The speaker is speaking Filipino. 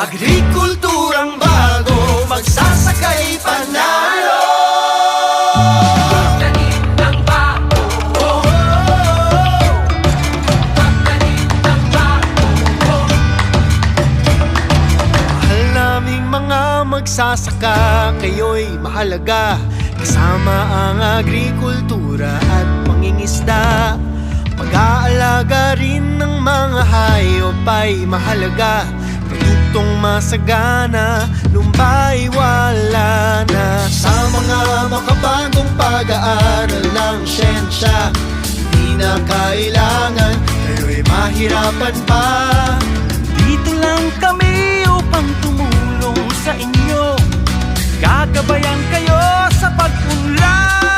Agrikulturang bago, magsasakay panalo. Pagtanim ng bago, pagtanim ng bago. Mahal naming mga magsasaka, kayo'y mahalaga. Kasama ang agrikultura at pangingisda. Pag-aalaga rin ng mga hayop ay mahalaga. Produktong masagana, lumbay wala na. Sa mga makabagong pag-aaral ng siyensya, di na kailangan kayo'y mahirapan pa. Dito lang kami upang tumulong sa inyo, gagabayan kayo sa pag-unlad.